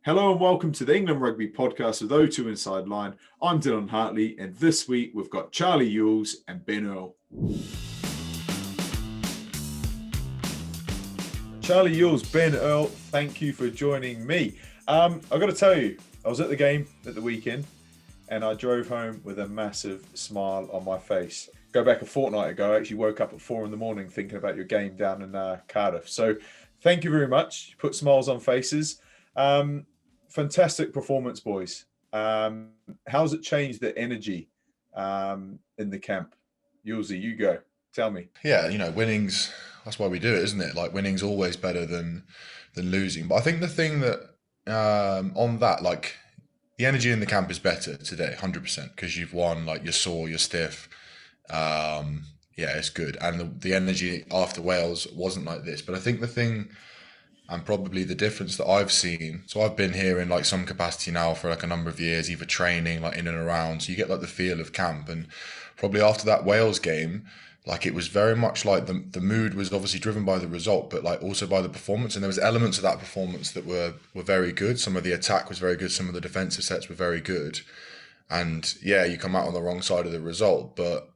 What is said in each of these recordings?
Hello and welcome to the England Rugby podcast with O2 Inside Line. I'm Dylan Hartley, and this week we've got Charlie Ewels and Ben Earl. Charlie Ewels, Ben Earl, thank you for joining me. I've got to tell you, I was at the game at the weekend and I drove home with a massive smile on my face. Go back a fortnight ago, I actually woke up at 4 a.m. thinking about your game down in Cardiff. So thank you very much. You put smiles on faces. Fantastic performance, boys. How's it changed the energy in the camp? Yulesy, you go. Tell me. Yeah, winning's that's why we do it, isn't it? Like winning's always better than losing. But I think the thing that on that, like the energy in the camp is better today, 100%, because you've won. Like you're sore, you're stiff. Yeah, it's good. And the energy after Wales wasn't like this. But I think the thing, and probably the difference that I've seen, so I've been here in like some capacity now for like a number of years, either training like in and around, so you get like the feel of camp. And probably after that Wales game, like it was very much like the mood was obviously driven by the result, but like also by the performance. And there was elements of that performance that were very good. Some of the attack was very good, some of the defensive sets were very good. And yeah, you come out on the wrong side of the result, but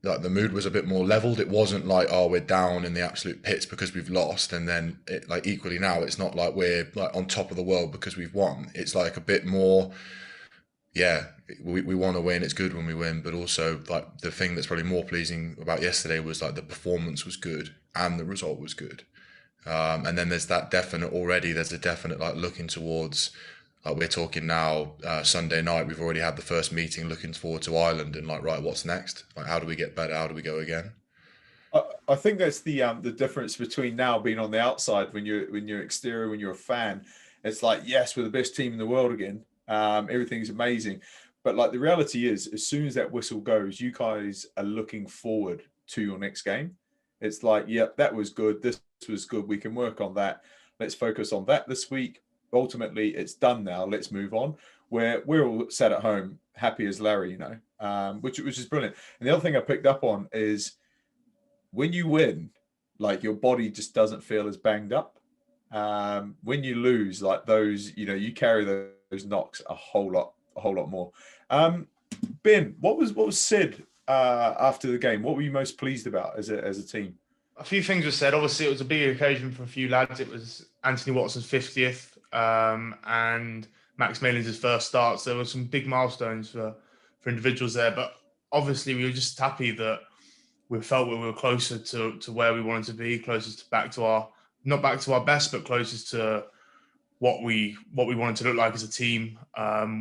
like the mood was a bit more leveled. It wasn't like, oh, we're down in the absolute pits because we've lost, and then like equally now it's not like we're like on top of the world because we've won. It's like a bit more, yeah, we want to win. It's good when we win, but also like the thing that's probably more pleasing about yesterday was like the performance was good and the result was good. And then there's a definite like looking towards, like we're talking now, Sunday night, we've already had the first meeting looking forward to Ireland and like, right, what's next? Like, how do we get better? How do we go again? I think that's the difference between now being on the outside when you're exterior, when you're a fan. It's like, yes, we're the best team in the world again. Everything's amazing. But like the reality is, as soon as that whistle goes, you guys are looking forward to your next game. It's like, yep, that was good. This was good. We can work on that. Let's focus on that this week. Ultimately, it's done now. Let's move on. Where we're all sat at home, happy as Larry, which is brilliant. And the other thing I picked up on is when you win, like your body just doesn't feel as banged up. When you lose, like those, you carry those knocks a whole lot more. Ben, what was said after the game? What were you most pleased about as a team? A few things were said. Obviously, it was a big occasion for a few lads. It was Anthony Watson's 50th and Max Malins' first start. So there were some big milestones for individuals there. But obviously, we were just happy that we felt we were closer to where we wanted to be, closest to not back to our best, but closest to what we wanted to look like as a team.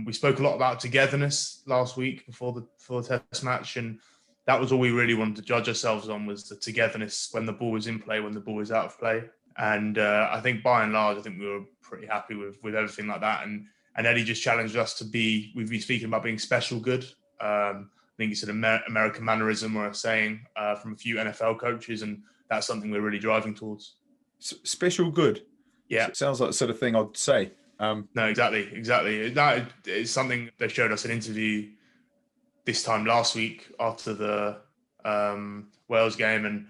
We spoke a lot about togetherness last week before the test match, and that was all we really wanted to judge ourselves on, was the togetherness when the ball was in play, when the ball was out of play. And I think by and large, I think we were pretty happy with everything like that. And Eddie just challenged us we've been speaking about being special good. I think it's an American mannerism or a saying from a few NFL coaches, and that's something we're really driving towards. Special good. Yeah. It sounds like the sort of thing I'd say. No, exactly. That is something they showed us an interview this time last week after the Wales game, and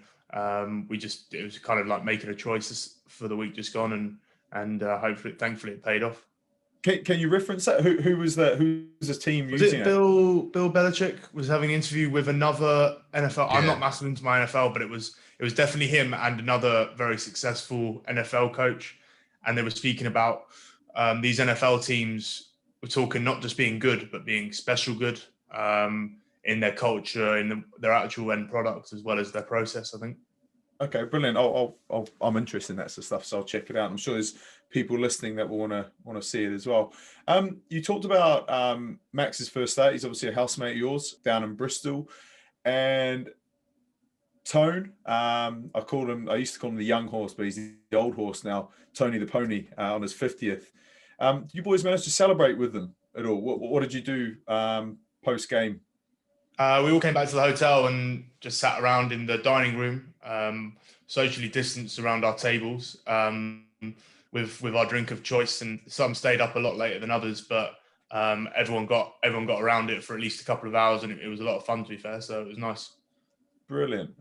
it was kind of like making a choice for the week just gone, and thankfully it paid off. Can you reference that? Who was that? Who's the team using it? Bill Belichick was having an interview with another NFL. Yeah. I'm not massive into my NFL, but it was definitely him and another very successful NFL coach, and they were speaking about these NFL teams. We're talking not just being good, but being special good. In their culture, in their actual end product, as well as their process, I think. Okay, brilliant. I'm interested in that sort of stuff, so I'll check it out. I'm sure there's people listening that will want to see it as well. You talked about Max's first start. He's obviously a housemate of yours down in Bristol, and Tone. I used to call him the young horse, but he's the old horse now. Tony the pony on his 50th. You boys managed to celebrate with them at all? What did you do post game? We all came back to the hotel and just sat around in the dining room, socially distanced around our tables, with our drink of choice. And some stayed up a lot later than others, but everyone got around it for at least a couple of hours, and it was a lot of fun, to be fair. So it was nice. Brilliant.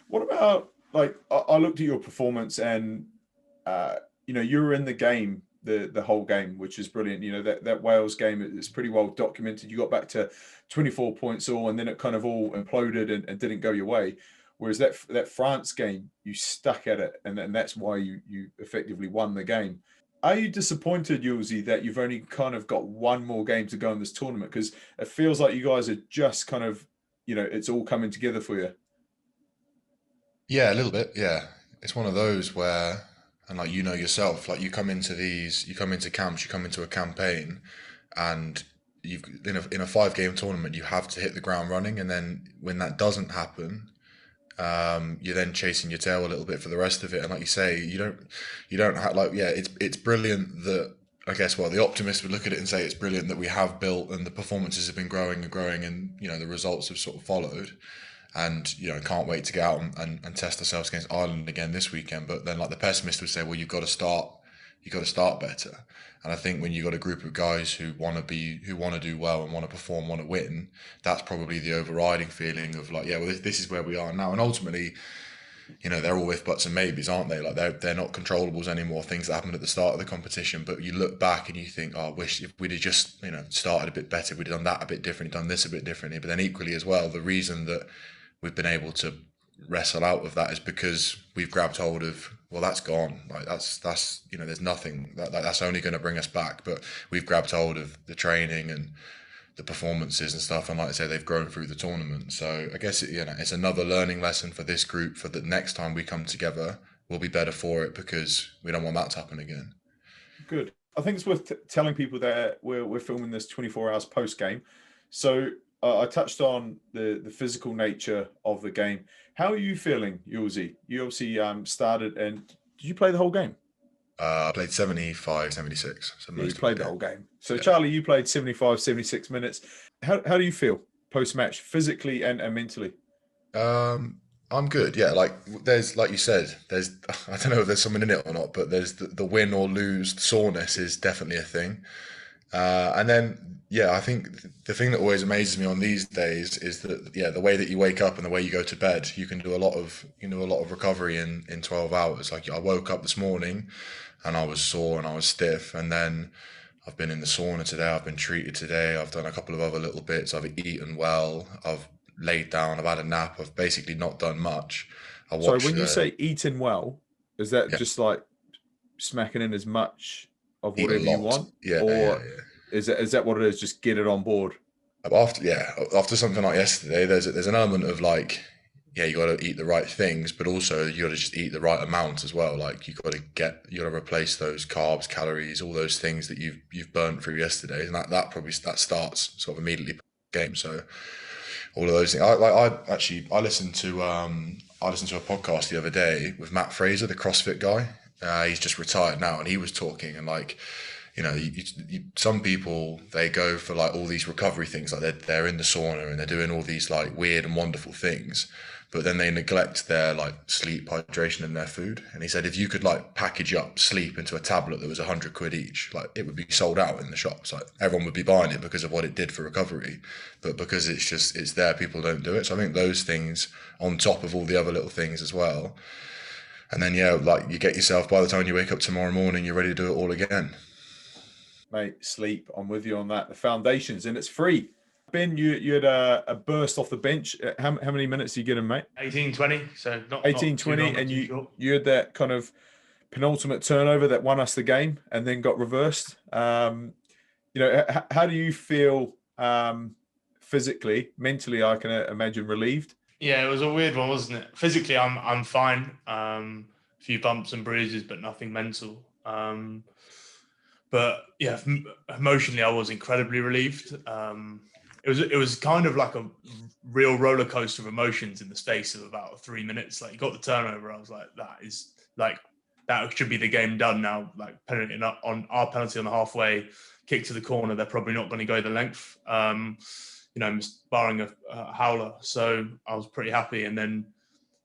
What about, like, I looked at your performance, and you were in the game the whole game, which is brilliant. You know, that Wales game is pretty well documented. You got back to 24 points all, and then it kind of all imploded and didn't go your way. Whereas that France game, you stuck at it, and that's why you effectively won the game. Are you disappointed, Yulesy, that you've only kind of got one more game to go in this tournament? Because it feels like you guys are just kind of, you know, it's all coming together for you. Yeah, a little bit. Yeah, it's one of those where, and like you know yourself, like you come into camps, you come into a campaign, and you've in a 5 game tournament, you have to hit the ground running, and then when that doesn't happen, you're then chasing your tail a little bit for the rest of it. And like you say, you don't have like, yeah, it's brilliant that, I guess, well, the optimist would look at it and say it's brilliant that we have built and the performances have been growing and growing, and you know the results have sort of followed, and you know can't wait to get out and test ourselves against Ireland again this weekend. But then like the pessimist would say, well, you've got to start better. And I think when you've got a group of guys who want to do well and want to perform, want to win, that's probably the overriding feeling of like, yeah, well, this is where we are now. And ultimately, you know, they're all if buts and maybes, aren't they? Like they're not controllables anymore, things that happened at the start of the competition. But you look back and you think, oh, I wish if we'd have just, you know, started a bit better, we'd have done that a bit differently, done this a bit differently. But then equally as well, the reason that we've been able to wrestle out of that is because we've grabbed hold of, well, that's gone, like that's you know, there's nothing that's only going to bring us back. But we've grabbed hold of the training and the performances and stuff, and like I say, they've grown through the tournament. So I guess you know, it's another learning lesson for this group, for the next time we come together we'll be better for it, because we don't want that to happen again. Good. I think it's worth telling people that we're filming this 24 hours post game. So I touched on the physical nature of the game. How are you feeling, Yulesy? You obviously started, and did you play the whole game? I played 75, 76. So yeah, you played the whole game. So yeah. Charlie, you played 75, 76 minutes. How do you feel post-match, physically and mentally? I'm good. Yeah, like there's, like you said, there's, I don't know if there's something in it or not, but there's the win or lose soreness is definitely a thing. And then, yeah, I think the thing that always amazes me on these days is that, yeah, the way that you wake up and the way you go to bed, you can do a lot of recovery in 12 hours. Like I woke up this morning and I was sore and I was stiff, and then I've been in the sauna today. I've been treated today. I've done a couple of other little bits. I've eaten well. I've laid down. I've had a nap. I've basically not done much. I Sorry, watched. when you say eating well, is that Yeah, just like smacking in as much of eat a whatever you lot. want, Yeah, yeah, or yeah. is that what it is? Just get it on board. After something like yesterday, there's an element of like, yeah, you got to eat the right things, but also you got to just eat the right amount as well. Like you got to replace those carbs, calories, all those things that you've burnt through yesterday, and that starts sort of immediately game. So all of those things. I listened to a podcast the other day with Matt Fraser, the CrossFit guy. He's just retired now, and he was talking, and like, you know, some people, they go for like all these recovery things, like they're in the sauna and they're doing all these like weird and wonderful things, but then they neglect their like sleep, hydration, and their food. And he said if you could like package up sleep into a tablet that was £100 each, like it would be sold out in the shops. Like everyone would be buying it because of what it did for recovery, but because it's there, people don't do it. So I think those things on top of all the other little things as well. And then, yeah, like you get yourself, by the time you wake up tomorrow morning, you're ready to do it all again. Mate, sleep. I'm with you on that. The foundations, and it's free. Ben, you had a burst off the bench. How many minutes do you get in, mate? 18-20. So not 18-20, and you had that kind of penultimate turnover that won us the game, and then got reversed. You know, how do you feel physically, mentally? I can imagine relieved. Yeah, it was a weird one, wasn't it? Physically, I'm fine. A few bumps and bruises, but nothing mental. But yeah, emotionally, I was incredibly relieved. It was kind of like a real roller coaster of emotions in the space of about 3 minutes. Like you got the turnover, I was like, that should be the game done now. Like penalty on our penalty on the halfway, kick to the corner. They're probably not going to go the length. You know, barring a howler. So I was pretty happy, and then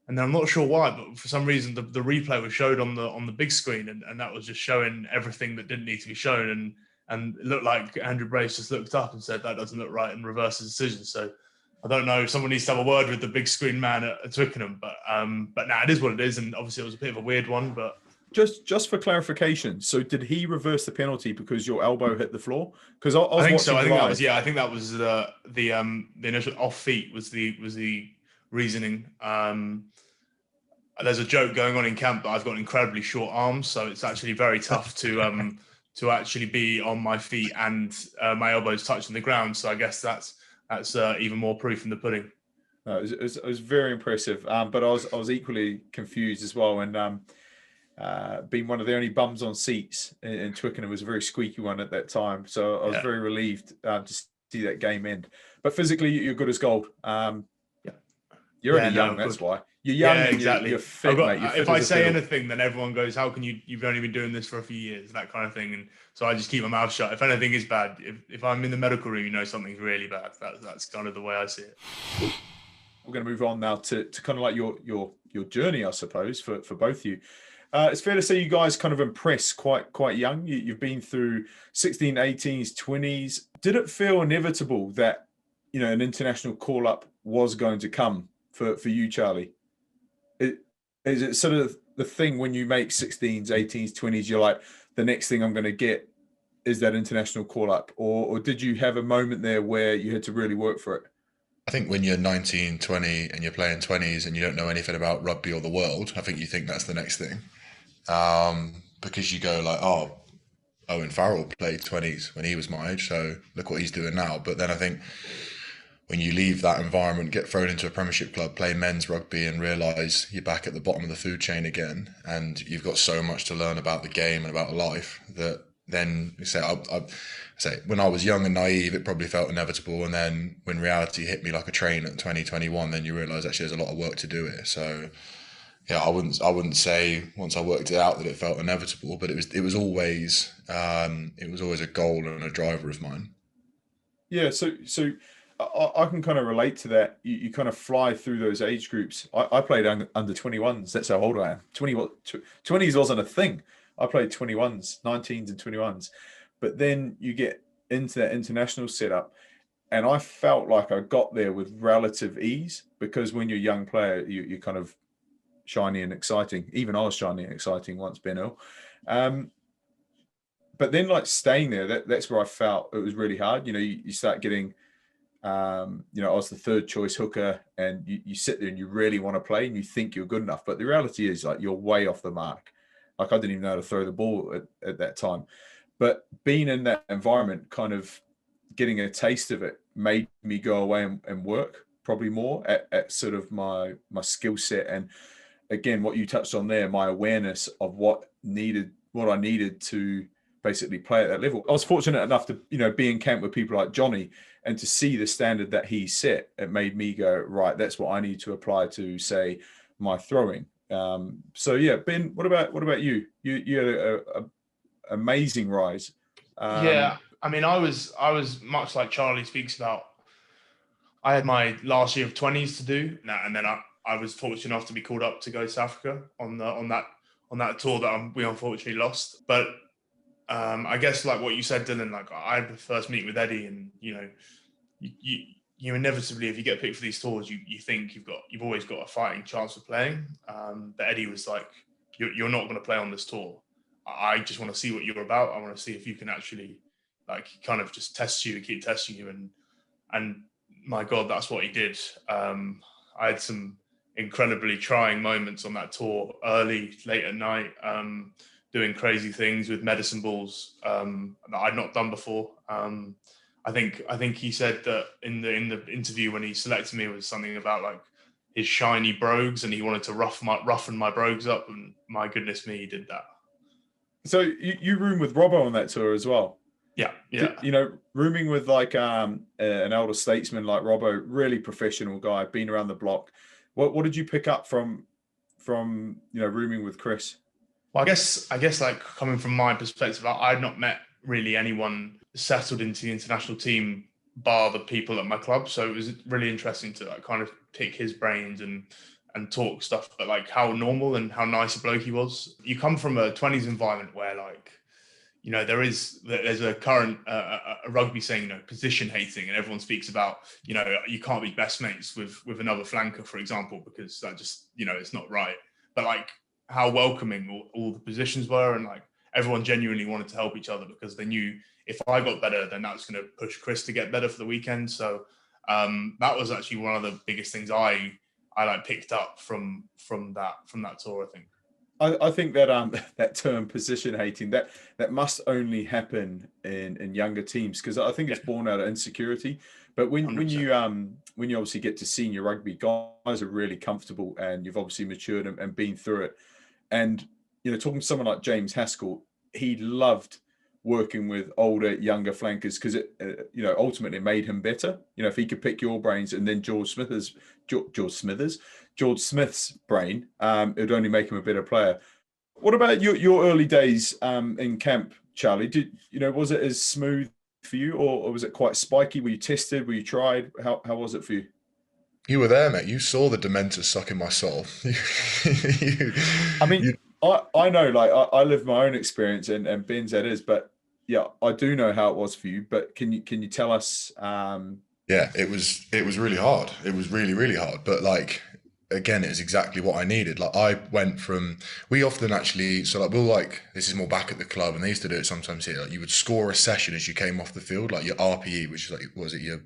I'm not sure why, but for some reason the replay was showed on the big screen, and that was just showing everything that didn't need to be shown, and it looked like Andrew Brace just looked up and said that doesn't look right and reversed the decision. So I don't know, someone needs to have a word with the big screen man at Twickenham, but nah, it is what it is, and obviously it was a bit of a weird one, but Just for clarification, so did he reverse the penalty because your elbow hit the floor? Because I was I think watching so. I think live. that was I think that was the initial off feet was the reasoning. There's a joke going on in camp that I've got incredibly short arms, so it's actually very tough to actually be on my feet and my elbows touching the ground. So I guess that's even more proof in the pudding. No, it was very impressive, but I was equally confused as well. And being one of the only bums on seats in Twickenham, was a very squeaky one at that time. So I was very relieved to see that game end. But physically, you're good as gold. You're only young, that's why. You're young, and exactly. you're fit, mate. You're fit if I say fiddle. anything, then everyone goes, "How can you? You've only been doing this for a few years," that kind of thing. And so I just keep my mouth shut. If anything is bad, if I'm in the medical room, you know something's really bad. That's kind of the way I see it. We're going to move on now to kind of like your journey, I suppose, for both of you. It's fair to say you guys kind of impress quite young. You've been through 16, 18s, 20s. Did it feel inevitable that, an international call-up was going to come for you, Charlie? Is it sort of the thing when you make 16s, 18s, 20s, you're like, the next thing I'm going to get is that international call-up? Or did you have a moment there where you had to really work for it? I think when you're 19, 20 and you're playing 20s and you don't know anything about rugby or the world, I think you think that's the next thing. Because you go like, oh, Owen Farrell played 20s when he was my age, so look what he's doing now. But then I think when you leave that environment, get thrown into a Premiership club, play men's rugby and realise you're back at the bottom of the food chain again and you've got so much to learn about the game and about life that then you say, when I was young and naive, it probably felt inevitable. And then when reality hit me like a train at 2021, then you realise actually there's a lot of work to do here. So yeah, I wouldn't say once I worked it out that it felt inevitable, but it was always a goal and a driver of mine. Yeah, so I can kind of relate to that. You kind of fly through those age groups. I played under 21s. That's how old I am. 20s wasn't a thing. I played 21s, 19s and 21s. But then you get into that international setup, and I felt like I got there with relative ease, because when you're a young player, you're kind of shiny and exciting. Even I was shiny and exciting once, Ben Earl. But then like staying there, that's where I felt it was really hard. You start getting, I was the third choice hooker, and you sit there and you really want to play and you think you're good enough. But the reality is like you're way off the mark. Like I didn't even know how to throw the ball at that time. But being in that environment, kind of getting a taste of it, made me go away and work probably more at sort of my skill set. And again, what you touched on there, my awareness of what I needed to basically play at that level. I was fortunate enough to, be in camp with people like Johnny, and to see the standard that he set. It made me go, right, that's what I need to apply to, say, my throwing. So yeah, Ben, what about you? You had a amazing rise. I mean, I was much like Charlie speaks about. I had my last year of 20s to do, and then I was fortunate enough to be called up to go to South Africa on that tour that we unfortunately lost. But I guess like what you said, Dylan, like I had the first meeting with Eddie, and you inevitably, if you get picked for these tours, you think you've always got a fighting chance of playing. But Eddie was like, you're not going to play on this tour. I just want to see what you're about. I want to see if you can actually like kind of just test you and keep testing you. And my God, that's what he did. I had some incredibly trying moments on that tour, early, late at night, doing crazy things with medicine balls that I'd not done before. I think he said that in the interview when he selected me, it was something about like his shiny brogues, and he wanted to roughen my brogues up, and my goodness me, he did that. So you room with Robbo on that tour as well? Yeah. Rooming with like an elder statesman like Robbo, really professional guy, been around the block. What did you pick up from rooming with Chris? Well, I guess like coming from my perspective, I had not met really anyone settled into the international team bar the people at my club. So it was really interesting to like kind of pick his brains and talk stuff, but like how normal and how nice a bloke he was. You come from a 20s environment where like, there's a current a rugby saying, position hating, and everyone speaks about, you can't be best mates with another flanker, for example, because that just, it's not right. But like how welcoming all the positions were, and like everyone genuinely wanted to help each other because they knew if I got better, then that's going to push Chris to get better for the weekend. So that was actually one of the biggest things I like picked up from that tour, I think. I think that that term position hating, that must only happen in younger teams, because I think it's born out of insecurity. But when 100%. when you obviously get to senior rugby, guys are really comfortable, and you've obviously matured and been through it. And talking to someone like James Haskell, he loved working with older, younger flankers because it ultimately made him better. If he could pick your brains, and then George Smith's brain, it would only make him a better player. What about your early days in camp, Charlie? Was it as smooth for you, or was it quite spiky? Were you tested? Were you tried? How was it for you? You were there, mate. You saw the Dementors sucking my soul. I mean, I know, like I lived my own experience, and Ben's that is, but yeah, I do know how it was for you. But can you tell us? Yeah, it was really hard. It was really, really hard. But like, again, it was exactly what I needed. Like, I went from, we often actually, so like, this is more back at the club, and they used to do it sometimes here. Like, you would score a session as you came off the field, like your RPE, which is like, was it your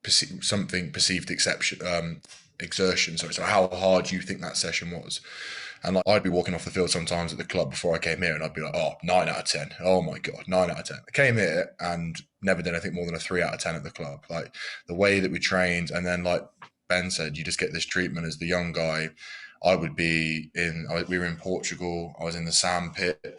perceived exertion? So how hard you think that session was. And like, I'd be walking off the field sometimes at the club before I came here, and I'd be like, oh, 9 out of 10. Oh my God, 9 out of 10. I came here and never did anything more than a 3 out of 10 at the club. Like, the way that we trained, and then like Ben said, you just get this treatment as the young guy. We were in Portugal. I was in the sandpit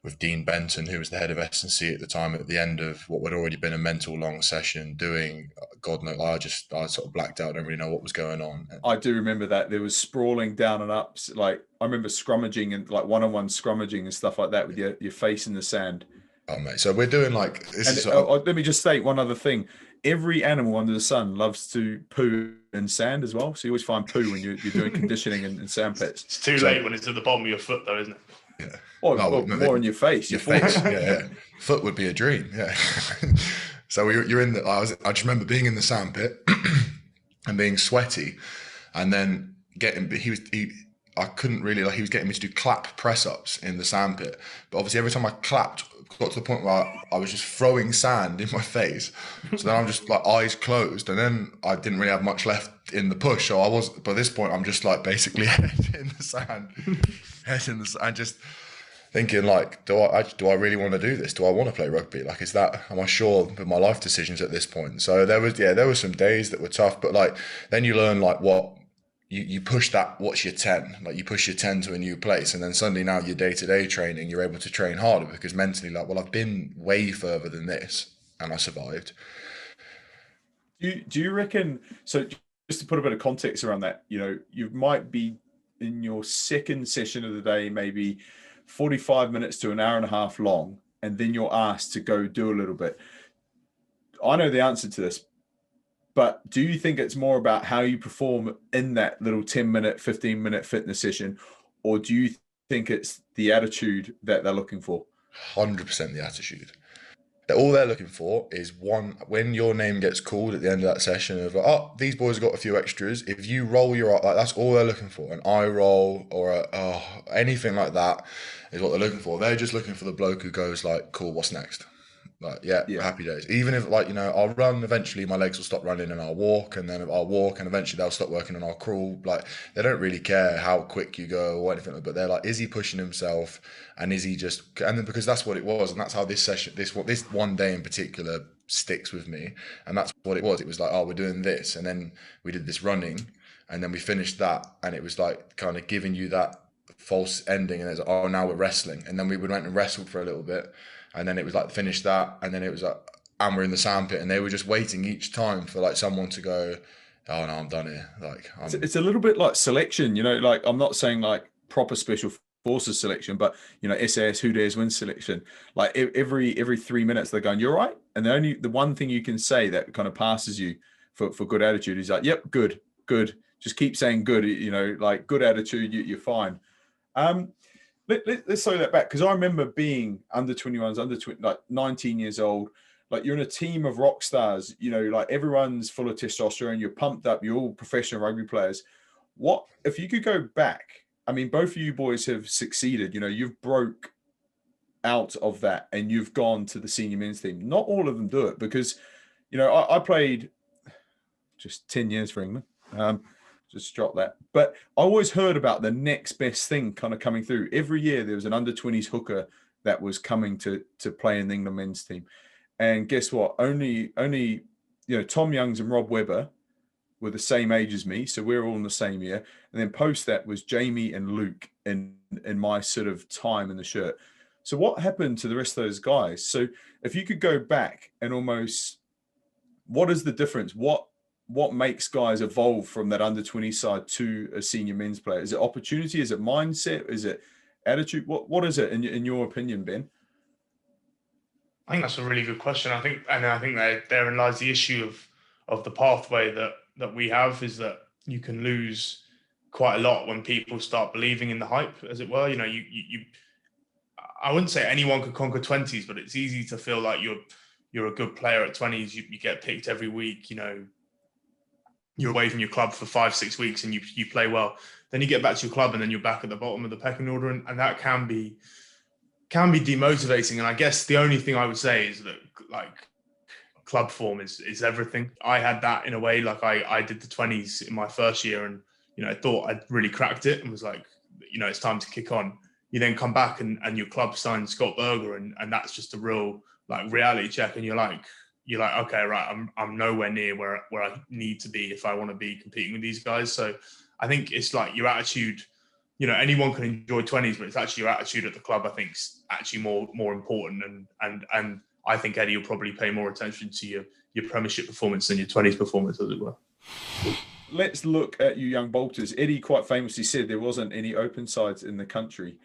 with Dean Benton, who was the head of S&C at the time, at the end of what had already been a mental long session, doing God knows, I sort of blacked out. I don't really know what was going on. I do remember that there was sprawling down and ups. Like, I remember scrummaging and like one-on-one scrummaging and stuff like that with your face in the sand. Oh mate, so we're doing like this. Let me just state one other thing. Every animal under the sun loves to poo in sand as well. So you always find poo when you're doing conditioning in sand pits. It's too late when it's at the bottom of your foot, though, isn't it? Yeah. Well, more in your face. Your face. Yeah. Foot would be a dream. Yeah. So you're in the. I just remember being in the sandpit and being sweaty, and then I couldn't really, like, he was getting me to do clap press ups in the sandpit, but obviously every time I clapped, got to the point where I was just throwing sand in my face. So then I'm just like eyes closed, and then I didn't really have much left in the push. So by this point, I'm just like basically head in the sand, and just thinking like, do I really want to do this? Do I want to play rugby? Like, am I sure with my life decisions at this point? So there were some days that were tough, but like, then you learn like what, you push that, what's your 10? Like, you push your 10 to a new place, and then suddenly now your day-to-day training, you're able to train harder because mentally, like, well, I've been way further than this and I survived. Do you reckon, so just to put a bit of context around that, you might be in your second session of the day, maybe 45 minutes to an hour and a half long, and then you're asked to go do a little bit. I know the answer to this, but do you think it's more about how you perform in that little 10-minute, 15-minute fitness session, or do you think it's the attitude that they're looking for? 100% the attitude. All they're looking for is when your name gets called at the end of that session of, oh, these boys have got a few extras. If you roll your eye, like, that's all they're looking for. An eye roll or anything like that is what they're looking for. They're just looking for the bloke who goes like, cool, what's next? Like, yeah, happy days. Even if, like, I'll run, eventually my legs will stop running and I'll walk, and then I'll walk, and eventually they'll stop working and I'll crawl. Like, they don't really care how quick you go or anything, but they're like, is he pushing himself, and is he just, and then because that's what it was, and that's how this session, this one day in particular sticks with me, and that's what it was. It was like, oh, we're doing this, and then we did this running, and then we finished that, and it was like kind of giving you that false ending, and it's like, oh, now we're wrestling, and then we went and wrestled for a little bit. And then it was like, finish that, and then it was like, and we're in the sandpit, and they were just waiting each time for like someone to go, oh no, I'm done here. Like, it's a little bit like selection, like, I'm not saying like proper special forces selection, but SAS, who dares win selection. Like, every 3 minutes they're going, you're right, and the one thing you can say that kind of passes you for good attitude is like, yep, good, just keep saying good, like, good attitude, you're fine. Let's throw that back, because I remember being under 21s, like 19 years old. Like, you're in a team of rock stars, like everyone's full of testosterone, you're pumped up, you're all professional rugby players. What if you could go back I mean, both of you boys have succeeded. You've broke out of that and you've gone to the senior men's team. Not all of them do it because, I played just 10 years for England. Just drop that. But I always heard about the next best thing kind of coming through. Every year there was an under-20s hooker that was coming to play in the England men's team. And guess what? Only Tom Youngs and Rob Webber were the same age as me, so we're all in the same year. And then post that was Jamie and Luke in my sort of time in the shirt. So what happened to the rest of those guys? So if you could go back and almost, what is the difference? What makes guys evolve from that under-20 side to a senior men's player? Is it opportunity? Is it mindset? Is it attitude? What is it in your opinion, Ben? I think that's a really good question. I think that therein lies the issue of the pathway that we have, is that you can lose quite a lot when people start believing in the hype, as it were. I wouldn't say anyone could conquer 20s, but it's easy to feel like you're a good player at 20s. You get picked every week. You're away from your club for 5-6 weeks and you play well. Then you get back to your club and then you're back at the bottom of the pecking order, and that can be demotivating. And I guess the only thing I would say is that club form is everything. I had that in a way. I did the 20s in my first year, and I thought I'd really cracked it and was like, it's time to kick on. You then come back and your club signs Scott Berger, and that's just a real reality check, and you're like, okay, right, I'm nowhere near where I need to be if I want to be competing with these guys. So I think it's like your attitude. Anyone can enjoy 20s, but it's actually your attitude at the club, I think, is actually more important. And I think Eddie will probably pay more attention to your Premiership performance than your 20s performance, as it were. Let's look at you young bolters. Eddie quite famously said there wasn't any open sides in the country.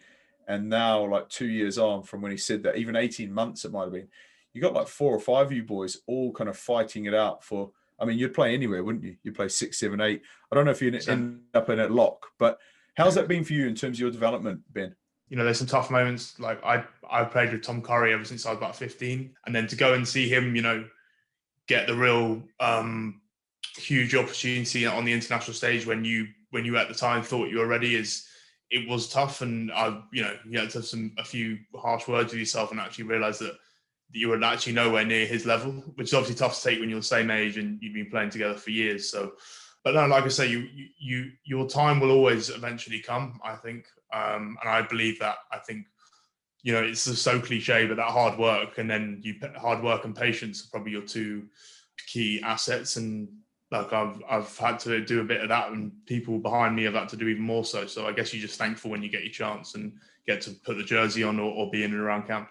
And now, 2 years on from when he said that, even 18 months it might have been, you got 4 or 5 of you boys all kind of fighting it out for, I mean, you'd play anywhere, wouldn't you? You'd play 6, 7, 8. I don't know if you'd end up in a lock, but how's that been for you in terms of your development, Ben? There's some tough moments. I played with Tom Curry ever since I was about 15. And then to go and see him, get the real huge opportunity on the international stage when you at the time thought you were ready, it was tough. And you had to have a few harsh words with yourself and actually realize that you were actually nowhere near his level, which is obviously tough to take when you're the same age and you've been playing together for years. So, but no, like I say, your time will always eventually come, I think. And I believe that. I think, it's so cliche, but that hard work and patience are probably your two key assets. And I've had to do a bit of that, and people behind me have had to do even more so. So I guess you're just thankful when you get your chance and get to put the jersey on or be in and around camp.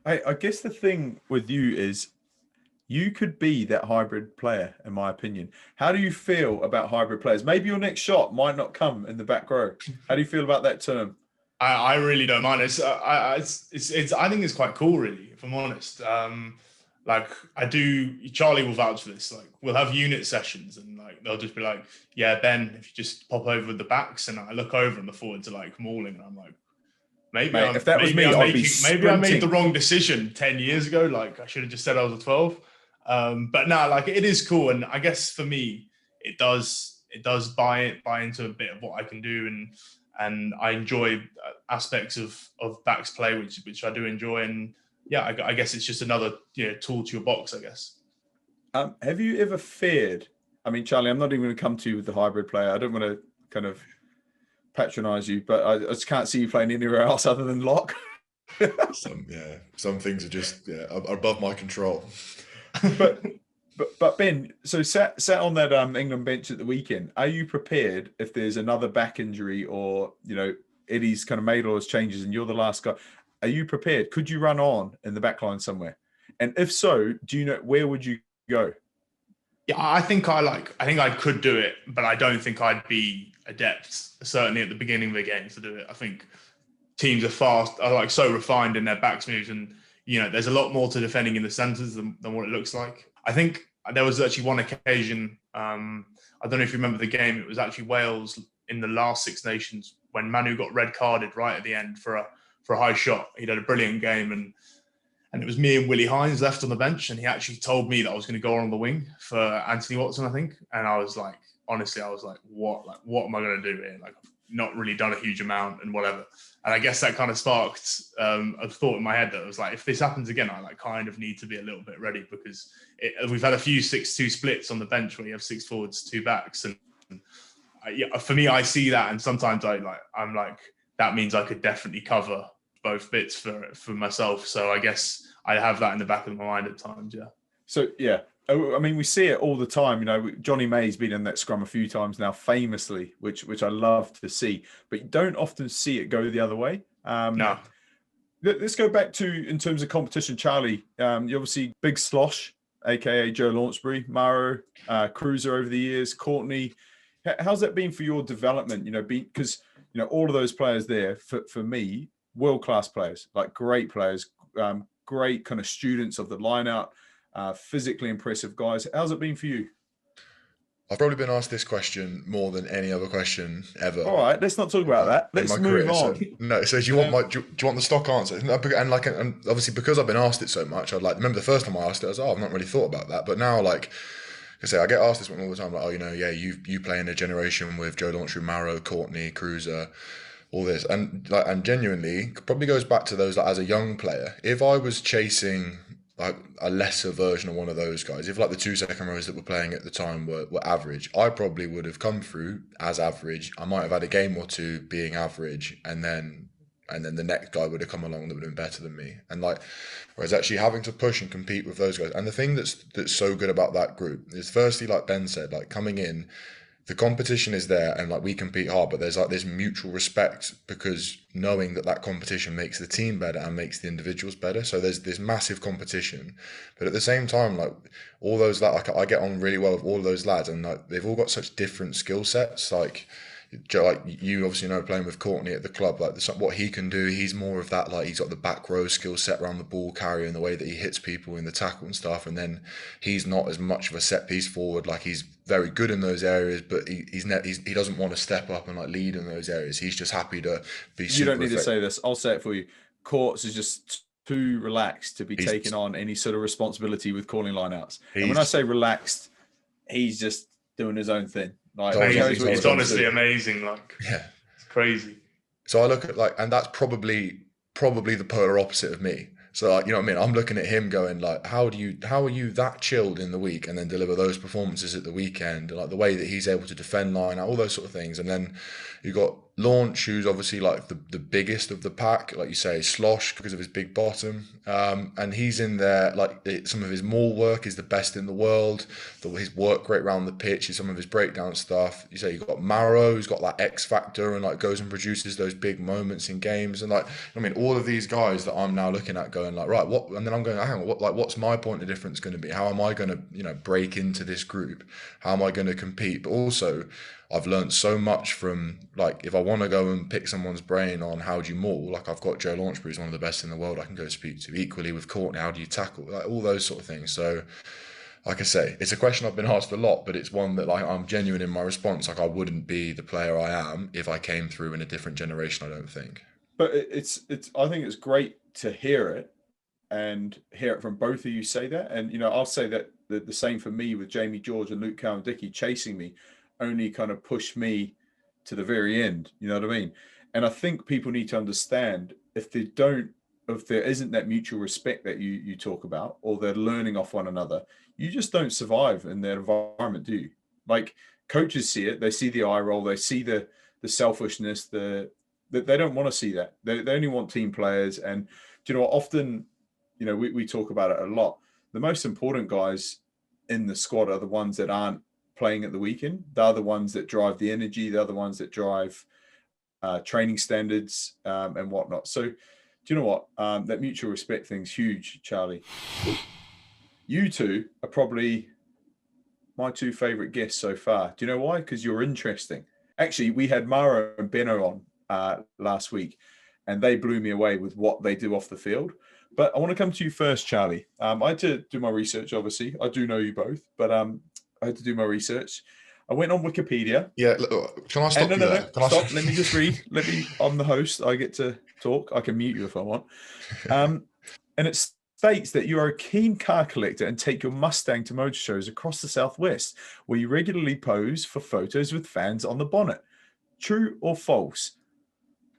I guess the thing with you is you could be that hybrid player, in my opinion. How do you feel about hybrid players? Maybe your next shot might not come in the back row. How do you feel about that term? I really don't mind. I think it's quite cool, really, if I'm honest. Charlie will vouch for this. We'll have unit sessions and they'll just be like, yeah, Ben, if you just pop over with the backs, and I look over and the forwards are mauling, and I'm like, maybe I made the wrong decision 10 years ago. I should have just said I was a 12. But no, it is cool. And I guess for me, it does buy into a bit of what I can do. And I enjoy aspects of backs play, which I do enjoy. And yeah, I guess it's just another tool to your box, I guess. Have you ever feared? I mean, Charlie, I'm not even going to come to you with the hybrid player. I don't want to kind of patronize you, but I just can't see you playing anywhere else other than lock. Some things are just are above my control. But Ben, so sat on that England bench at the weekend. Are you prepared if there's another back injury or Eddie's kind of made all his changes and you're the last guy? Are you prepared? Could you run on in the back line somewhere? And if so, do you know where would you go? Yeah, I think I could do it, but I don't think I'd be adept, certainly at the beginning of the game, to do it. I think teams are so refined in their backs moves, and there's a lot more to defending in the centres than what it looks like. I think there was actually one occasion, I don't know if you remember the game, it was actually Wales in the last Six Nations when Manu got red carded right at the end for a high shot. He'd had a brilliant game, and it was me and Willie Hines left on the bench, and he actually told me that I was going to go on the wing for Anthony Watson, I think. And I was like, honestly, what am I going to do here? not really done a huge amount and whatever. And I guess that kind of sparked a thought in my head that was like, if this happens again, I like kind of need to be a little bit ready, because we've had a few 6-2 splits on the bench where you have 6 forwards, 2 backs, and for me, I see that, and sometimes I'm like, that means I could definitely cover both bits for myself. So I guess I have that in the back of my mind at times. Yeah. So yeah, I mean, we see it all the time. You know, Johnny May's been in that scrum a few times now, famously, which I love to see. But you don't often see it go the other way. No. Let's go back to, in terms of competition, Charlie. You obviously big slosh, aka Joe Launchbury, Maro, Cruiser over the years, Courtney. How's that been for your development? You know, because all of those players there, for me, world-class players, like great players, great kind of students of the Lineout, physically impressive guys. How's it been for you? I've probably been asked this question more than any other question ever. All right, let's not talk about that. Let's move on. So do you want do you want the stock answer? And obviously because I've been asked it so much, remember the first time I asked it, I was I've not really thought about that. But now, like I say, I get asked this one all the time, like, you play in a generation with Joe Launchbury, Maro, Courtney, Cruiser, all this, and genuinely probably goes back to those, like, as a young player, if I was chasing like a lesser version of one of those guys, if like the 2 second rows that were playing at the time were average, I probably would have come through as average. I might have had a game or two being average, and then the next guy would have come along that would have been better than me. And whereas actually having to push and compete with those guys, and the thing that's so good about that group is, firstly, like Ben said, like coming in, the competition is there, and like we compete hard, but there's like this mutual respect, because knowing that competition makes the team better and makes the individuals better. So there's this massive competition, but at the same time, like all those, like I get on really well with all of those lads, and like they've all got such different skill sets. Like you obviously know, playing with Courtney at the club, like what he can do, he's more of that, like he's got the back row skill set around the ball carrier and the way that he hits people in the tackle and stuff. And then he's not as much of a set piece forward. Like he's very good in those areas, but he doesn't want to step up and like lead in those areas. He's just happy to be. You don't need to say this. I'll say it for you. Courts is just too relaxed to be taking on any sort of responsibility with calling lineouts. And when I say relaxed, he's just doing his own thing. Like, it's honestly amazing. Like, yeah, it's crazy. So I look at and that's probably the polar opposite of me. So like, you know what I mean? I'm looking at him going like, how are you that chilled in the week and then deliver those performances at the weekend? And like the way that he's able to defend line out, all those sort of things. And then you got Launch, who's obviously like the biggest of the pack, like you say, slosh because of his big bottom. And he's in there, like some of his maul work is the best in the world. His work rate around the pitch is some of his breakdown stuff. You say you've got Maro, who's got that X factor and like goes and produces those big moments in games. And like, I mean, all of these guys that I'm now looking at going like, right, what? And then I'm going, hang on, what's my point of difference going to be? How am I going to, break into this group? How am I going to compete? But also, I've learned so much from, like, if I want to go and pick someone's brain on how do you maul, like I've got Joe Launchbury, who's one of the best in the world I can go speak to. Equally with Courtney, how do you tackle, like all those sort of things. So like I say, it's a question I've been asked a lot, but it's one that like I'm genuine in my response. Like I wouldn't be the player I am if I came through in a different generation, I don't think. But it's I think it's great to hear it and hear it from both of you say that. And, I'll say that the same for me with Jamie George and Luke Cowan-Dickey chasing me only kind of pushed me to the very end. You know what I mean? And I think people need to understand if there isn't that mutual respect that you talk about, or they're learning off one another, you just don't survive in that environment, do you? Like coaches see it, they see the eye roll, they see the selfishness, they don't want to see that. They only want team players. And do you know what? Often, we talk about it a lot. The most important guys in the squad are the ones that aren't playing at the weekend. They're the ones that drive the energy. They're the ones that drive training standards and whatnot. So do you know what? That mutual respect thing's huge, Charlie. You two are probably my two favorite guests so far. Do you know why? Because you're interesting. Actually, we had Maro and Benno on last week, and they blew me away with what they do off the field. But I want to come to you first, Charlie. I had to do my research, obviously. I do know you both, but I had to do my research. I went on Wikipedia. Yeah, look, can I stop you there? Stop. Let me just read. I'm the host. I get to talk. I can mute you if I want. And it states that you are a keen car collector and take your Mustang to motor shows across the Southwest, where you regularly pose for photos with fans on the bonnet. True or false?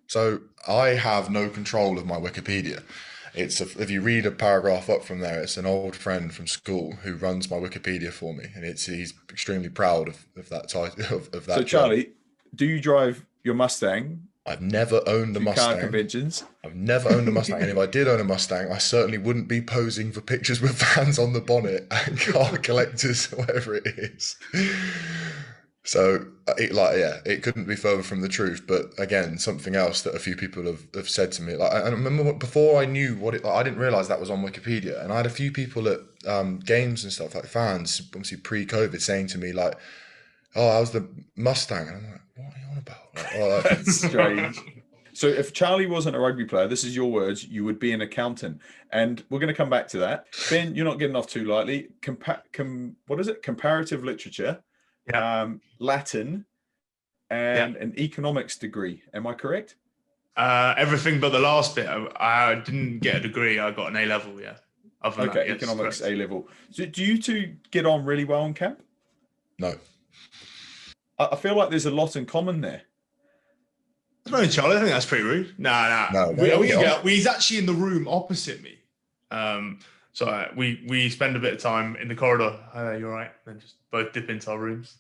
So I have no control of my Wikipedia. If you read a paragraph up from there, it's an old friend from school who runs my Wikipedia for me, and he's extremely proud of that title of that So, job. Charlie, do you drive your Mustang I've never owned a to car Mustang. conventions? I've never owned a Mustang, and if I did own a Mustang, I certainly wouldn't be posing for pictures with fans on the bonnet and car collectors, whatever it is. So, it couldn't be further from the truth. But again, something else that a few people have said to me, like I remember before I knew what it, like, I didn't realize that was on Wikipedia, and I had a few people at games and stuff, like fans, obviously pre-COVID, saying to me like, "Oh, I was the Mustang," and I'm like, "What are you on about?" Like, oh, like, That's strange. So if Charlie wasn't a rugby player, this is your words, you would be an accountant. And we're going to come back to that. Ben, you're not getting off too lightly. What is it? Comparative literature, Latin, and an economics degree. Am I correct? Everything but the last bit. I didn't get a degree. I got an A level. Yeah. Other than that, yes, economics correct. A level. So do you two get on really well in camp? no. I feel like there's a lot in common there. No, Charlie, I think that's pretty rude. Nah. No, He's actually in the room opposite me. So we spend a bit of time in the corridor. You're right. Then just both dip into our rooms.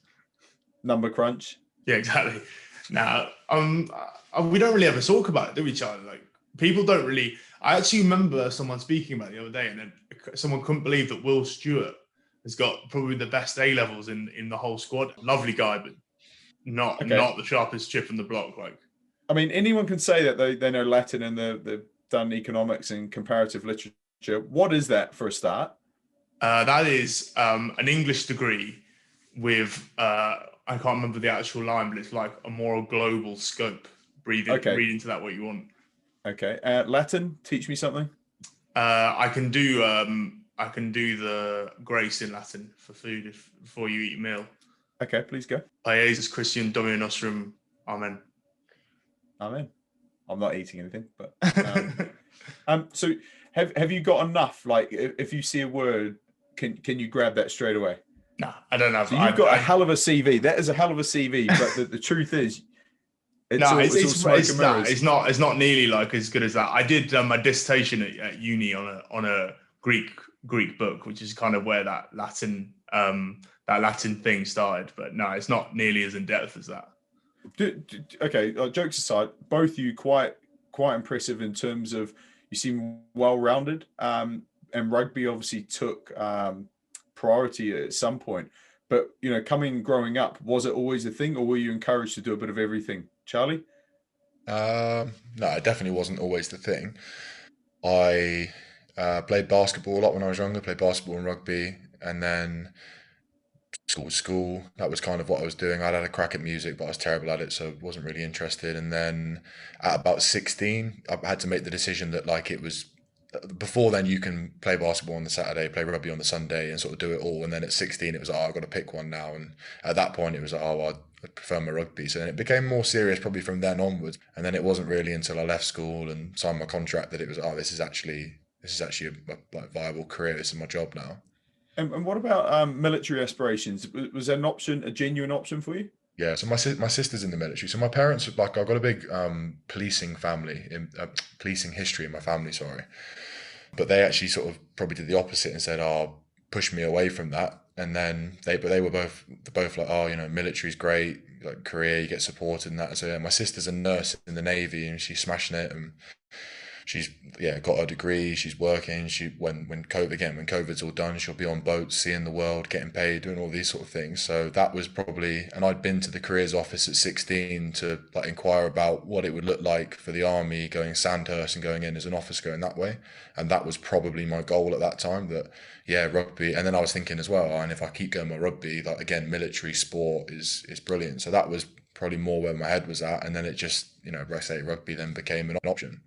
Number crunch. Yeah, exactly. Now, we don't really ever talk about it, do we, Charlie? Like, people don't really. I actually remember someone speaking about it the other day, and then someone couldn't believe that Will Stewart has got probably the best A levels in the whole squad. Lovely guy, but not the sharpest chip in the block. Like, I mean, anyone can say that they know Latin and they've done economics and comparative literature. What is that for a start? That is an English degree with, I can't remember the actual line, but it's like a more global scope. Read into that what you want. Okay. Latin, teach me something. I can do the grace in Latin for food before you eat a meal. Okay, please go. Jesus Christian Domino Nostrum. Amen. Amen. I'm not eating anything, but so have you got enough? Like, if you see a word, can you grab that straight away? No, I don't have. So you've got a hell of a CV. That is a hell of a CV. But the truth is, it's not nearly like as good as that. I did my dissertation at uni on a Greek book, which is kind of where that Latin thing started. But no, it's not nearly as in depth as that. Okay, jokes aside, both of you quite impressive in terms of you seem well-rounded, and rugby obviously took priority at some point. But growing up, was it always a thing, or were you encouraged to do a bit of everything, Charlie? No, it definitely wasn't always the thing. I played basketball a lot when I was younger. Played basketball and rugby, and then school. That was kind of what I was doing. I'd had a crack at music, but I was terrible at it, so wasn't really interested. And then at about 16, I had to make the decision that, like, it was before then you can play basketball on the Saturday, play rugby on the Sunday, and sort of do it all. And then at 16, it was, I've got to pick one now. And at that point, it was, I prefer my rugby. So then it became more serious probably from then onwards. And then it wasn't really until I left school and signed my contract that it was, this is actually a viable career. This is my job now. And what about military aspirations? Was that an option, a genuine option for you? Yeah, so my sister's in the military. So my parents, like, I've got a big policing family, policing history in my family, sorry. But they actually sort of probably did the opposite and said, push me away from that. And then they were both like, military's great, like, career, you get supported and that. So yeah, my sister's a nurse in the Navy and she's smashing it, and she's got her degree, she's working. When COVID's all done, she'll be on boats, seeing the world, getting paid, doing all these sort of things. So that was probably, and I'd been to the careers office at 16 to, like, inquire about what it would look like for the army, going Sandhurst and going in as an officer, going that way. And that was probably my goal at that time, that rugby. And then I was thinking as well, and if I keep going my rugby, like, again, military sport is brilliant. So that was probably more where my head was at. And then it just, I say rugby then became an option.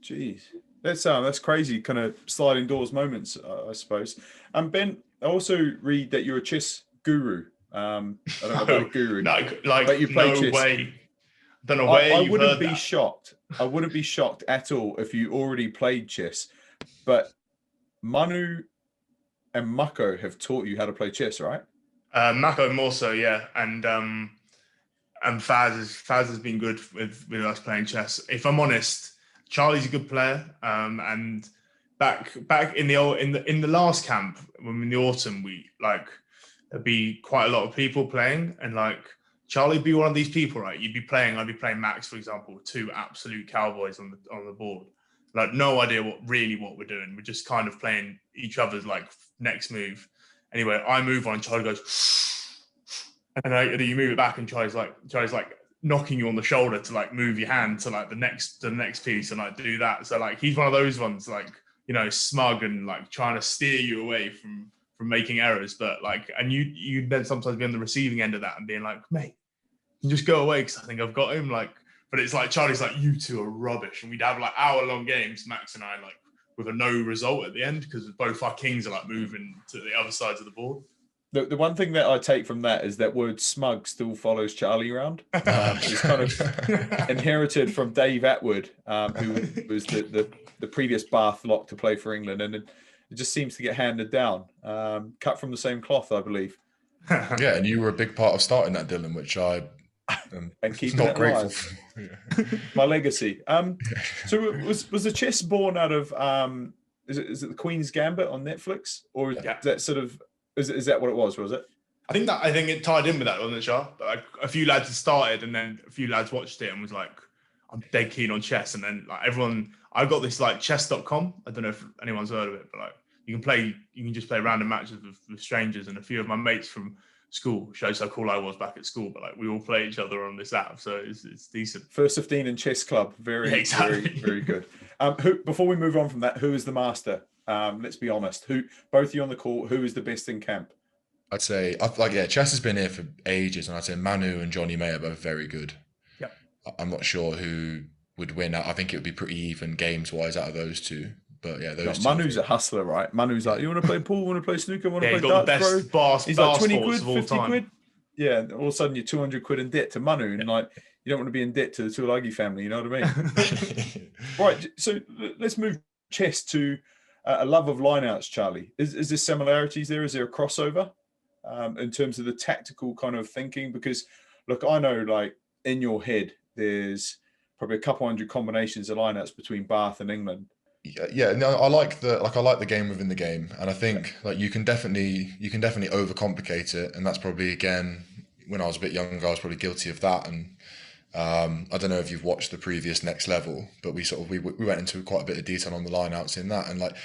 Jeez, that's crazy. Kind of sliding doors moments, I suppose. Ben, I also read that you're a chess guru. I don't know about guru. No, like, but you play chess. Way. I don't know where I wouldn't be shocked. I wouldn't be shocked at all if you already played chess. But Manu and Mako have taught you how to play chess, right? Mako more so, yeah. And and Faz has been good with us playing chess. If I'm honest, Charlie's a good player, and back in the last camp, when in the autumn, there'd be quite a lot of people playing, and like Charlie'd be one of these people, right? I'd be playing Max, for example, two absolute cowboys on the board. Like no idea what we're doing. We're just kind of playing each other's like next move. Anyway, I move on, Charlie goes, and you move it back, and Charlie's like knocking you on the shoulder to like move your hand to like the next piece and like do that. So like he's one of those ones like, you know, smug and like trying to steer you away from making errors. But like, and you then sometimes be on the receiving end of that and being like, mate, you just go away because I think I've got him. Like, but it's like Charlie's like, you two are rubbish, and we'd have like hour-long games, Max and I, like with a no result at the end because both our kings are like moving to the other sides of the board. The one thing that I take from that is that word smug still follows Charlie around. It's kind of inherited from Dave Atwood, who was the previous Bath lock to play for England, and it just seems to get handed down. Cut from the same cloth, I believe. Yeah, and you were a big part of starting that, Dylan, which I am and keeping not it grateful alive. for. Yeah. My legacy. So was the chess born out of is it the Queen's Gambit on Netflix, or is that sort of is that what it was it? I think it tied in with that, wasn't it, Shah? Like a few lads had started, and then a few lads watched it and was like, I'm dead keen on chess. And then like everyone, I got this like chess.com. I don't know if anyone's heard of it, but like you can just play random matches with strangers. And a few of my mates from school, shows how cool I was back at school, but like we all play each other on this app, so it's decent. First 15 in chess club, very very good. Before we move on from that, who is the master? Let's be honest. Both of you on the call, who is the best in camp? I'd say chess has been here for ages, and I'd say Manu and Johnny May are both very good. Yeah, I'm not sure who would win. I think it would be pretty even games wise out of those two. But yeah, those two. Manu's a hustler, right? Manu's like, you want to play pool, want to play snooker, want to play got darts, the best bro? He's like 20 quid, 50 time. quid. Yeah, all of a sudden you're 200 quid in debt to Manu, and like you don't want to be in debt to the Tulagi family. You know what I mean? Right. So let's move chess to a love of lineouts, Charlie. Is there similarities there? Is there a crossover in terms of the tactical kind of thinking? Because look, I know like in your head there's probably a couple hundred combinations of lineouts between Bath and England. Yeah, no, I like the game within the game, and I think like you can definitely overcomplicate it, and that's probably, again, when I was a bit younger, I was probably guilty of that. And I don't know if you've watched the previous Next Level, but we went into quite a bit of detail on the lineouts in that, and like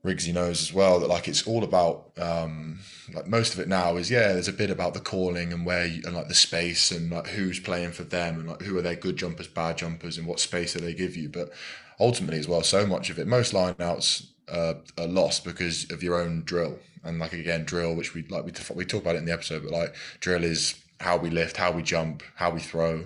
Riggsy knows as well that like it's all about like most of it now is there's a bit about the calling and and like the space and like who's playing for them and like who are their good jumpers, bad jumpers, and what space do they give you. But ultimately as well, so much of it, most lineouts are lost because of your own drill. And like again, drill, which we talk about it in the episode, but like drill is how we lift, how we jump, how we throw.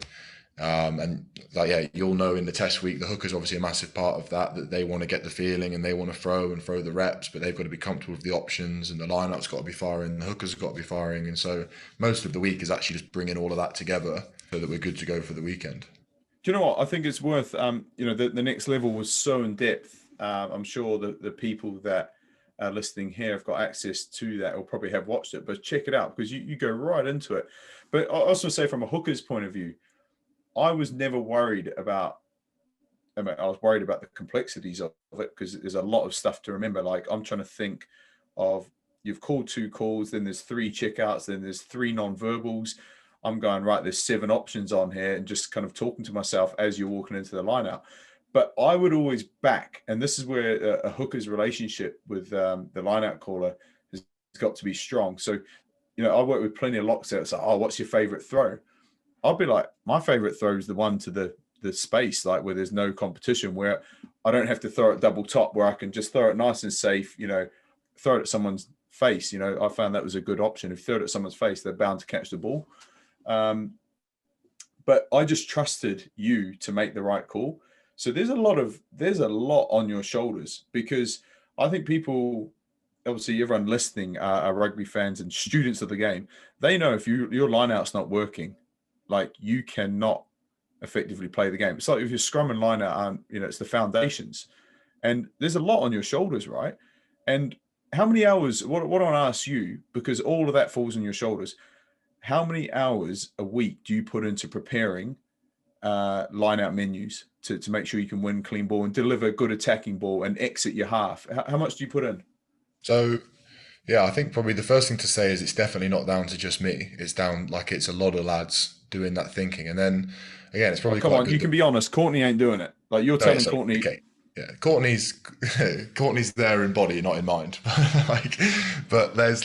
And like you'll know in the test week the hooker's obviously a massive part of that they want to get the feeling and they want to throw the reps, but they've got to be comfortable with the options, and the lineout's got to be firing, the hooker's got to be firing. And so most of the week is actually just bringing all of that together so that we're good to go for the weekend. Do you know what? I think it's worth, the Next Level was so in depth. I'm sure that the people that are listening here have got access to that or probably have watched it, but check it out because you go right into it. But I also say from a hooker's point of view, I was never worried about, I was worried about the complexities of it because there's a lot of stuff to remember. Like I'm trying to think of, you've called 2 calls, then there's 3 checkouts, then there's 3 non-verbals. I'm going, right, there's 7 options on here, and just kind of talking to myself as you're walking into the lineout. But I would always back, and this is where a hooker's relationship with the lineout caller has got to be strong. So, I work with plenty of locks there. It's like, oh, what's your favorite throw? I'll be like, my favorite throw is the one to the space, like where there's no competition, where I don't have to throw it double top, where I can just throw it nice and safe, throw it at someone's face. I found that was a good option. If you throw it at someone's face, they're bound to catch the ball. But I just trusted you to make the right call. So there's a lot on your shoulders, because I think people, obviously everyone listening are rugby fans and students of the game. They know if your lineout's not working, like you cannot effectively play the game. It's like if your scrum and lineout aren't, it's the foundations, and there's a lot on your shoulders, right? And how many hours, what I want to ask you, because all of that falls on your shoulders, how many hours a week do you put into preparing line out menus to make sure you can win clean ball and deliver a good attacking ball and exit your half? How much do you put in? So yeah, I think probably the first thing to say is it's definitely not down to just me. It's down like it's a lot of lads doing that thinking. And then again, it's probably Come quite on, good you that can be honest. Courtney ain't doing it. Like you're no, yeah, telling so, Courtney. okay. Yeah, Courtney's Courtney's there in body, not in mind. Like, but there's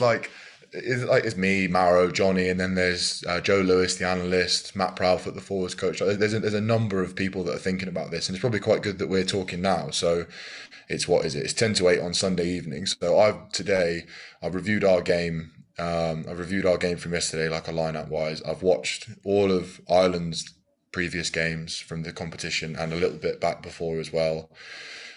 it's me, Maro, Johnny, and then there's Joe Lewis, the analyst, Matt Proudfoot, the forwards coach. There's a number of people that are thinking about this, and it's probably quite good that we're talking now. So it's what is it? It's 10 to 8 on Sunday evening. So I've reviewed our game. I've reviewed our game from yesterday, like a line-out wise. I've watched all of Ireland's previous games from the competition and a little bit back before as well.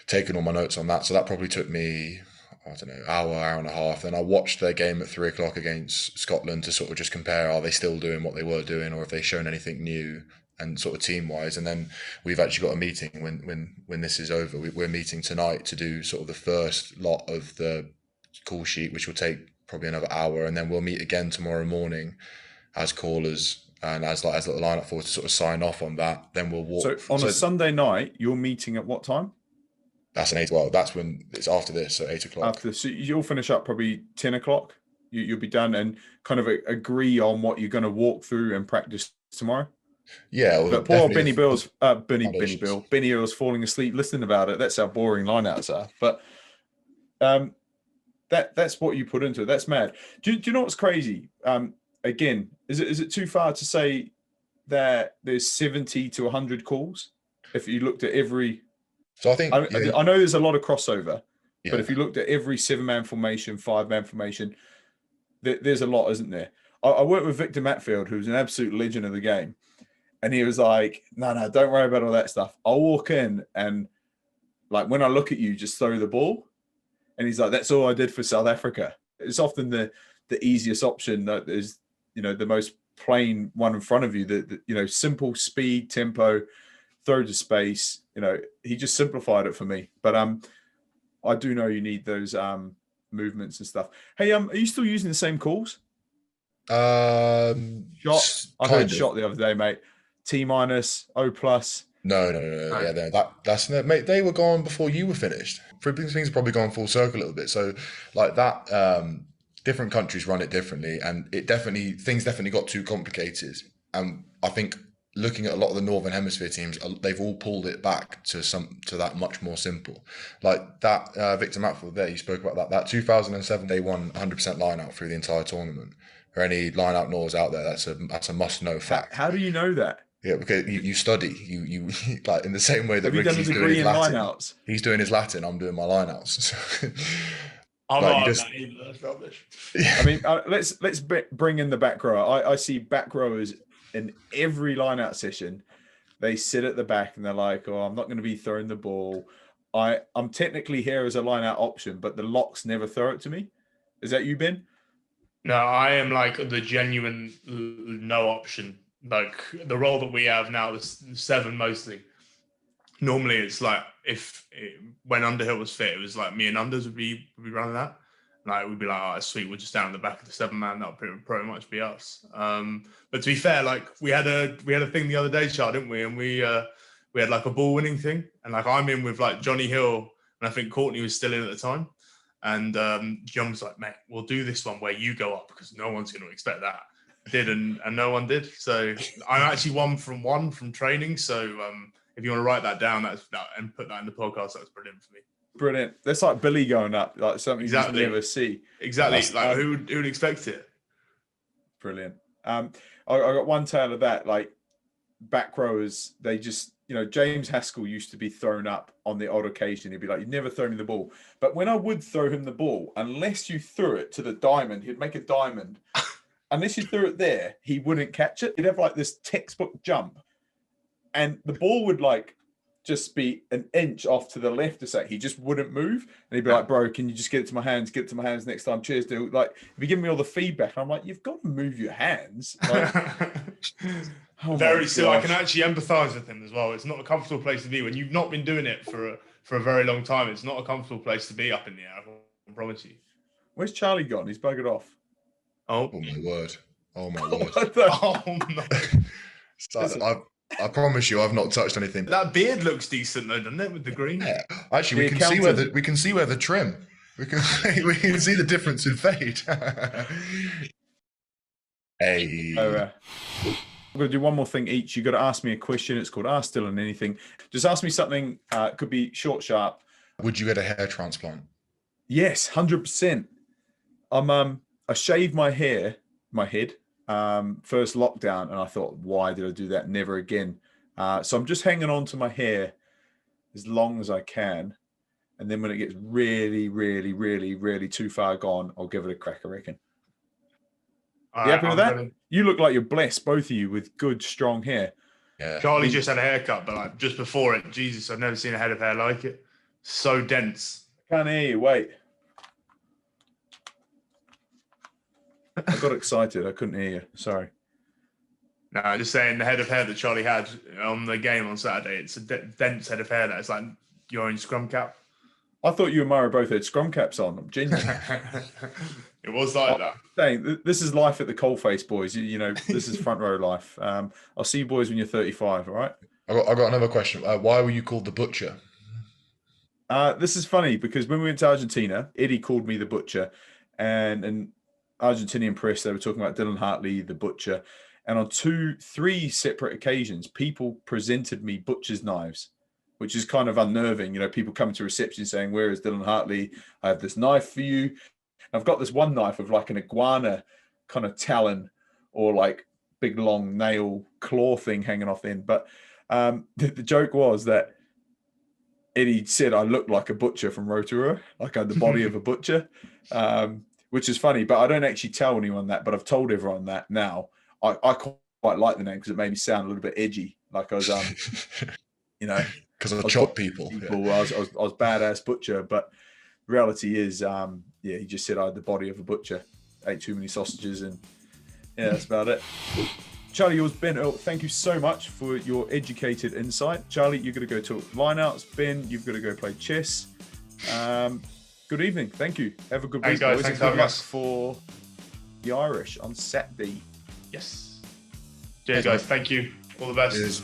Taken all my notes on that. So that probably took me, I don't know, hour and a half. Then I watched their game at 3 o'clock against Scotland to sort of just compare, are they still doing what they were doing, or have they shown anything new and sort of team wise. And then we've actually got a meeting when this is over. We're meeting tonight to do sort of the first lot of the call sheet, which will take probably another hour, and then we'll meet again tomorrow morning as callers and as the lineup forward to sort of sign off on that. Then we'll walk. So on a Sunday night, you're meeting at what time? That's an 8. Well, that's when it's after this, so 8 o'clock. So you'll finish up probably 10 o'clock. You'll be done and kind of agree on what you're going to walk through and practice tomorrow. Yeah, well, but poor Benny Bill's Benny Earl's falling asleep listening about it. That's how boring lineouts are. But that's what you put into it. That's mad. Do you know what's crazy? Again, is it too far to say that there's 70 to 100 calls if you looked at every? So I think I know there's a lot of crossover, yeah. but if you looked at every 7-man formation, 5-man formation, there's a lot, isn't there? I worked with Victor Matfield, who's an absolute legend of the game. And he was like, no, don't worry about all that stuff. I'll walk in and, like, when I look at you, just throw the ball. And he's like, that's all I did for South Africa. It's often the easiest option that is, the most plain one in front of you, the simple speed, tempo, throw to space. He just simplified it for me. But I do know you need those movements and stuff. Hey, are you still using the same calls? Shot. I heard shot the other day, mate. T-, O+. No. Yeah, that's no, mate. They were gone before you were finished. Things have probably gone full circle a little bit. So, like that, different countries run it differently, and things definitely got too complicated. And I think looking at a lot of the Northern Hemisphere teams, they've all pulled it back to that much more simple. Like that Victor Matfield there, you spoke about that 2007, they won 100% line out through the entire tournament. For any line out Nords out there, that's a must know fact. How do you know that? Yeah, because you study, you like in the same way that Ricky's doing his Latin. Lineouts? He's doing his Latin. I'm doing my lineouts. I'm not on that either. That's rubbish. Yeah. I mean, let's bring in the back row. I see back rowers in every lineout session. They sit at the back and they're like, "Oh, I'm not going to be throwing the ball. I'm technically here as a lineout option, but the locks never throw it to me." Is that you, Ben? No, I am like the genuine no option. Like the role that we have now is 7 mostly. Normally it's like when Underhill was fit, it was like me and Unders would be running that. Like we'd be like, oh, sweet, we're just down at the back of the 7-man. That would pretty much be us. But to be fair, like we had a thing the other day, Char, didn't we? And we had like a ball winning thing, and like I'm in with like Johnny Hill, and I think Courtney was still in at the time. And John was like, mate, we'll do this one where you go up because no one's going to expect that. Did and no one did. So I'm actually 1 from training. So if you want to write that down, and put that in the podcast, that's brilliant for me. Brilliant. That's like Billy going up, like something you never see. Exactly. Like who would expect it? Brilliant. I got one tale of that. Like back rowers, they just, James Haskell used to be thrown up on the odd occasion. He'd be like, "You've never thrown me the ball." But when I would throw him the ball, unless you threw it to the diamond, he'd make a diamond. Unless you threw it there, he wouldn't catch it. He'd have like this textbook jump, and the ball would like just be an inch off to the left or so. He just wouldn't move, and he'd be like, "Bro, can you just get it to my hands? Get it to my hands next time. Cheers, dude." Like, if you give me all the feedback, I'm like, "You've got to move your hands." Like, so I can actually empathise with him as well. It's not a comfortable place to be when you've not been doing it for a very long time. It's not a comfortable place to be up in the air. I promise you. Where's Charlie gone? He's buggered off. Oh my word! Oh my word! Oh no. So I promise you, I've not touched anything. That beard looks decent though, doesn't it, with the green? Yeah. Actually, The we can see where the trim. We can see the difference in fade. Hey. I'm going to do one more thing each. You've got to ask me a question. It's called Ask Dylan Anything. Just ask me something. It could be short, sharp. Would you get a hair transplant? Yes, 100%. I shaved my head, first lockdown, and I thought, why did I do that? Never again. So I'm just hanging on to my hair as long as I can. And then when it gets really, really, really, really too far gone, I'll give it a crack, I reckon. You happy with that? You look like you're blessed, both of you, with good, strong hair. Yeah. Charlie just had a haircut, but like just before it, Jesus, I've never seen a head of hair like it. So dense. Can't hear you. Wait. I got excited. I couldn't hear you. Sorry. No, I'm just saying the head of hair that Charlie had on the game on Saturday, it's a dense head of hair that's like your own scrum cap. I thought you and Mara both had scrum caps on. I'm genuine. It was like that. Dang, this is life at the coalface, boys. You know, this is front row life. I'll see you boys when you're 35, all right? I got another question. Why were you called the Butcher? This is funny because when we went to Argentina, Eddie called me the Butcher, and in Argentinian press, they were talking about Dylan Hartley, the Butcher. And on 3 separate occasions, people presented me butcher's knives, which is kind of unnerving. You know, people come to reception saying, where is Dylan Hartley? I have this knife for you. And I've got this one knife of like an iguana kind of talon or like big long nail claw thing hanging off the end. But the joke was that Eddie said I looked like a butcher from Rotorua, like I had the body of a butcher, which is funny. But I don't actually tell anyone that, but I've told everyone that now. I quite like the name because it made me sound a little bit edgy, like I was, you know, because I chop people. Yeah. I was badass butcher, but the reality is, he just said I had the body of a butcher, ate too many sausages, and yeah, that's about it. Charlie, yours, Ben, Earl, thank you so much for your educated insight. Charlie, you're going to go to lineouts. Ben, you've got to go play chess. Good evening. Thank you. Have a good week, guys. boys. Thanks Good luck for the Irish on Saturday. Yes. Cheers, guys. Thank you. All the best. Cheers.